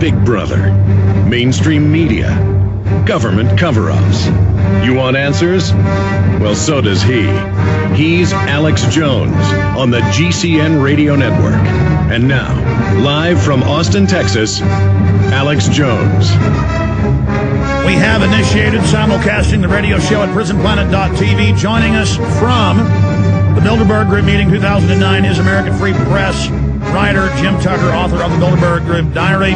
Big Brother, mainstream media, government cover-ups. You want answers? Well, so does he. He's Alex Jones on the GCN Radio Network. And now, live from Austin, Texas, Alex Jones. We have initiated simulcasting the radio show at prisonplanet.tv. Joining us from the Bilderberg Group meeting 2009 is American Free Press writer Jim Tucker, author of the Bilderberg Group Diary.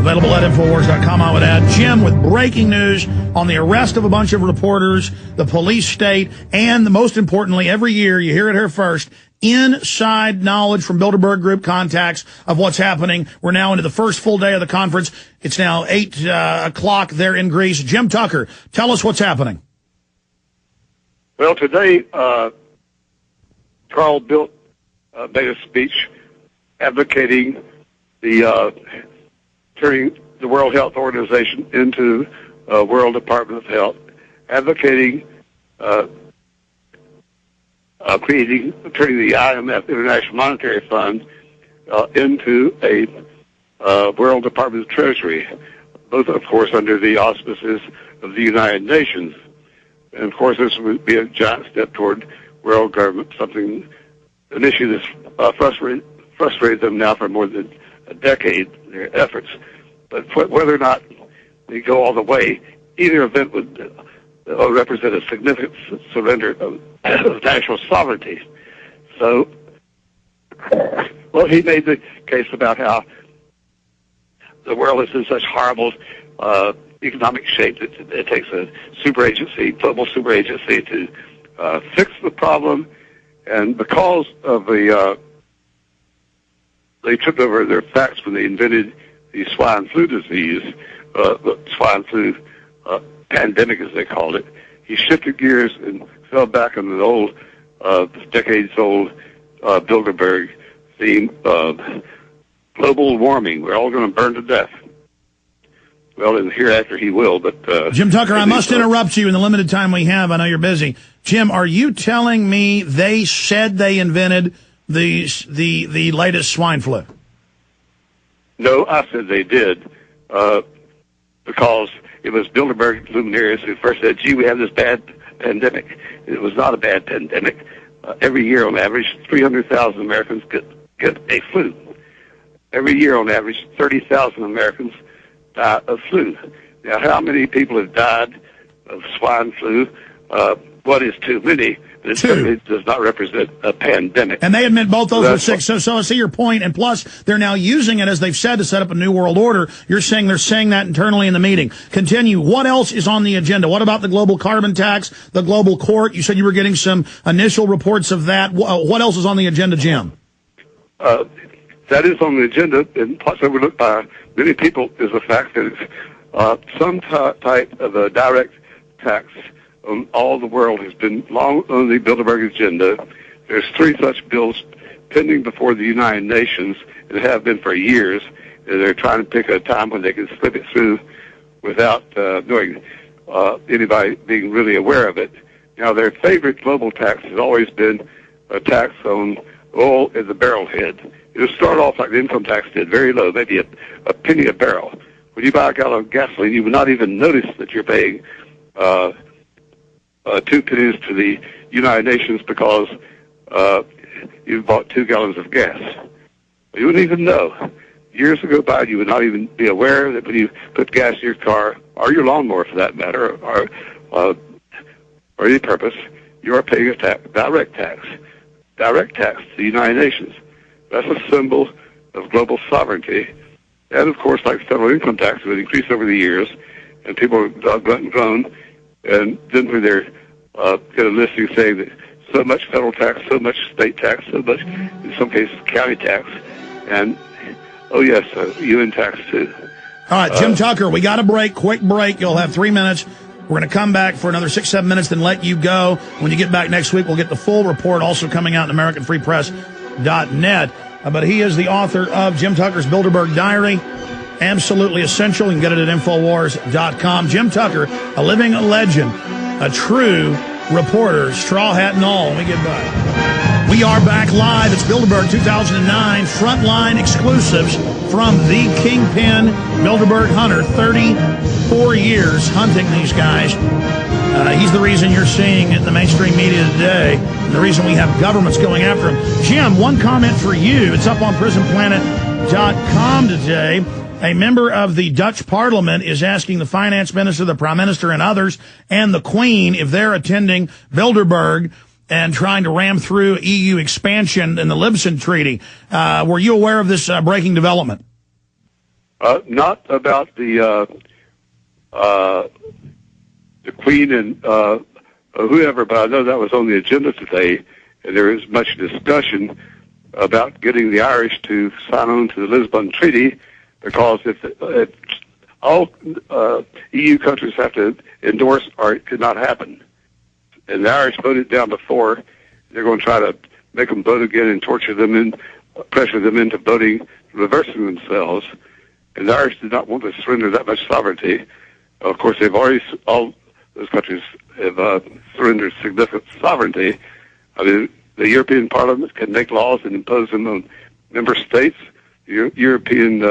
Available at Infowars.com, I would add. Jim, with breaking news on the arrest of a bunch of reporters, the police state, and most importantly, every year, you hear it here first, inside knowledge from Bilderberg Group contacts of what's happening. We're now into the first full day of the conference. It's now 8 o'clock there in Greece. Jim Tucker, tell us what's happening. Well, today, Carl Bildt made a speech advocating the turning the World Health Organization into World Department of Health, advocating turning the IMF, International Monetary Fund, into a World Department of Treasury, both, of course, under the auspices of the United Nations. And, of course, this would be a giant step toward world government, an issue that's frustrated them now for more than a decade, their efforts. But whether or not they go all the way, either event would represent a significant surrender of national sovereignty. So, well, he made the case about how the world is in such horrible economic shape that it takes a global super agency to fix the problem. And because of they took over their facts when they invented the swine flu disease, the swine flu pandemic, as they called it. He shifted gears and fell back on the old, decades-old Bilderberg theme of global warming. We're all going to burn to death. Well, and hereafter he will, but... Jim Tucker, I must interrupt you in the limited time we have. I know you're busy. Jim, are you telling me they said they invented the latest swine flu? No, I said they did, because it was Bilderberg luminaries who first said, gee, we have this bad pandemic. It was not a bad pandemic. Every year, on average, 300,000 Americans get a flu. Every year, on average, 30,000 Americans die of flu. Now, how many people have died of swine flu? What is too many? But it certainly does not represent a pandemic. And they admit both those were sick. So I see your point. And plus, they're now using it, as they've said, to set up a new world order. You're saying they're saying that internally in the meeting. Continue. What else is on the agenda? What about the global carbon tax, the global court? You said you were getting some initial reports of that. What else is on the agenda, Jim? That is on the agenda, and plus overlooked by many people, is the fact that it's some type of a direct tax on all the world has been long on the Bilderberg agenda. There's 3 such bills pending before the United Nations and have been for years. And they're trying to pick a time when they can slip it through without knowing anybody being really aware of it. Now, their favorite global tax has always been a tax on oil at the barrel head. It'll start off like the income tax did, very low, maybe a penny a barrel. When you buy a gallon of gasoline, you would not even notice that you're paying 2 pennies to the United Nations because you bought 2 gallons of gas. You wouldn't even know. Years ago by, you would not even be aware that when you put gas in your car, or your lawnmower for that matter, or any purpose, you are paying a direct tax to the United Nations. That's a symbol of global sovereignty. And, of course, like federal income tax, it would increase over the years, and people are grunt and groan. And then when they're get a listing saying that so much federal tax, so much state tax, so much, in some cases, county tax, and, oh, yes, UN tax, too. All right, Jim Tucker, we got a break, quick break. You'll have 3 minutes. We're going to come back for another 6-7 minutes, then let you go. When you get back next week, we'll get the full report also coming out in AmericanFreePress.net. But he is the author of Jim Tucker's Bilderberg Diary. Absolutely essential. You can get it at Infowars.com. Jim Tucker, a living legend, a true reporters, straw hat and all, when we get back. We are back live. It's Bilderberg 2009 Frontline exclusives from the Kingpin Bilderberg Hunter. 34 years hunting these guys. He's the reason you're seeing it in the mainstream media today, and the reason we have governments going after him. Jim, one comment for you. It's up on prisonplanet.com today. A member of the Dutch Parliament is asking the finance minister, the prime minister, and others, and the Queen, if they're attending Bilderberg and trying to ram through EU expansion in the Lisbon Treaty. Were you aware of this breaking development? Not about the Queen and whoever, but I know that was on the agenda today, and there is much discussion about getting the Irish to sign on to the Lisbon Treaty, because if all EU countries have to endorse, or it could not happen. And the Irish voted down before. They're going to try to make them vote again and torture them and pressure them into voting, reversing themselves. And the Irish did not want to surrender that much sovereignty. Of course, they've already, all those countries have surrendered significant sovereignty. I mean, the European Parliament can make laws and impose them on member states. The European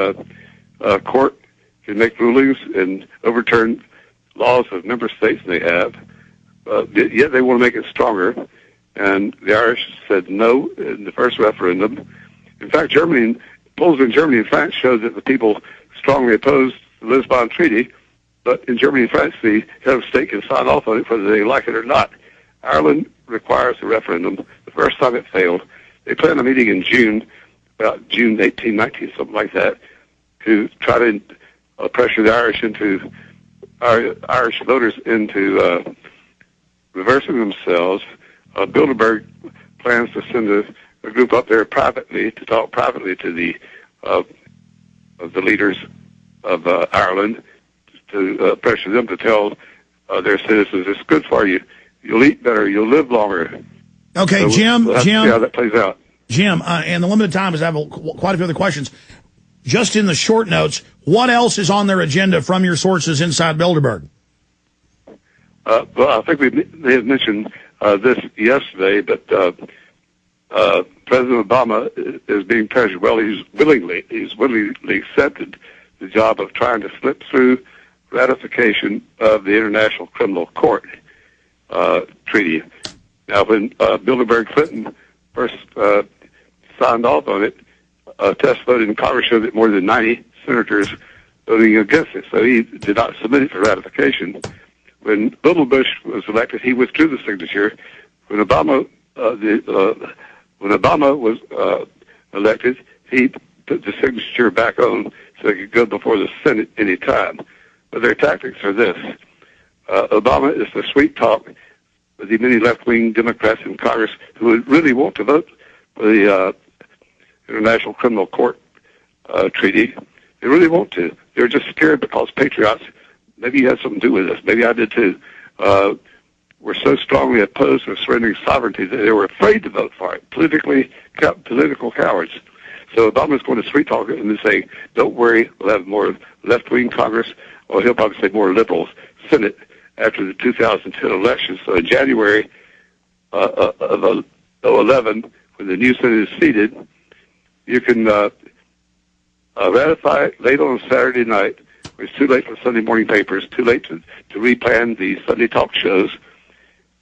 Court can make rulings and overturn laws of member states, and they have. Yet they want to make it stronger, and the Irish said no in the first referendum. In fact, polls in Germany and France showed that the people strongly opposed the Lisbon Treaty, but in Germany and France, the head of state can sign off on it whether they like it or not. Ireland requires a referendum. The first time it failed. They plan a meeting in June, about June 18, 19, something like that, to try to pressure the Irish voters into reversing themselves. Bilderberg plans to send a group up there privately to talk privately to the leaders of Ireland, to pressure them to tell their citizens it's good for you. You'll eat better. You'll live longer. Okay, so Jim. We'll have to see how that plays out. Jim, and the limited time is I have quite a few other questions. Just in the short notes, what else is on their agenda from your sources inside Bilderberg? Well, I think they had mentioned this yesterday, but President Obama is being pressured. Well, he's willingly accepted the job of trying to slip through ratification of the International Criminal Court treaty. Now, when Bilderberg Clinton first signed off on it, a test vote in Congress showed that more than 90 senators voting against it, so he did not submit it for ratification. When Bilderberg was elected, he withdrew the signature. When Obama was elected, he put the signature back on so it could go before the Senate any time. But their tactics are this. Obama is the sweet talk with the many left-wing Democrats in Congress who would really want to vote for the International Criminal Court treaty. They really want to. They're just scared because patriots, maybe you had something to do with this, maybe I did too, were so strongly opposed to surrendering sovereignty that they were afraid to vote for it, political cowards. So Obama's going to sweet talk it and say, don't worry, we'll have more left-wing Congress, or he'll probably say more liberals Senate after the 2010 election. So in January of 2011, when the new Senate is seated, you can ratify it late on a Saturday night. It's too late for Sunday morning papers, too late to replan the Sunday talk shows,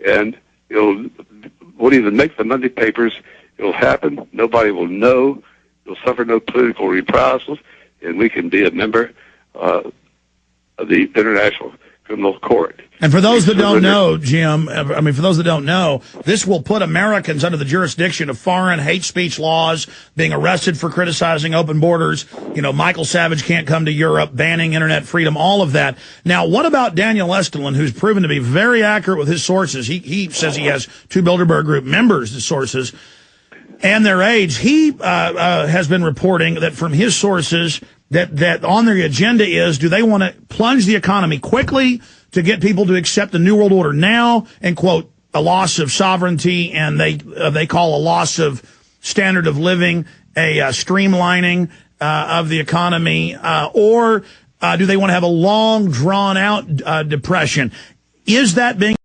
and won't even make the Monday papers. It'll happen. Nobody will know. You'll suffer no political reprisals, and we can be a member of the International Criminal Court. And for those that don't know, Jim, for those that don't know, this will put Americans under the jurisdiction of foreign hate speech laws, being arrested for criticizing open borders. Michael Savage can't come to Europe, banning internet freedom, all of that. Now, what about Daniel Estulin, who's proven to be very accurate with his sources? He says he has 2 Bilderberg Group members, the sources, and their age. He has been reporting that from his sources that on their agenda is, do they want to plunge the economy quickly to get people to accept the New World Order now and, quote, a loss of sovereignty, and they call a loss of standard of living, a streamlining of the economy, or do they want to have a long, drawn-out depression? Is that being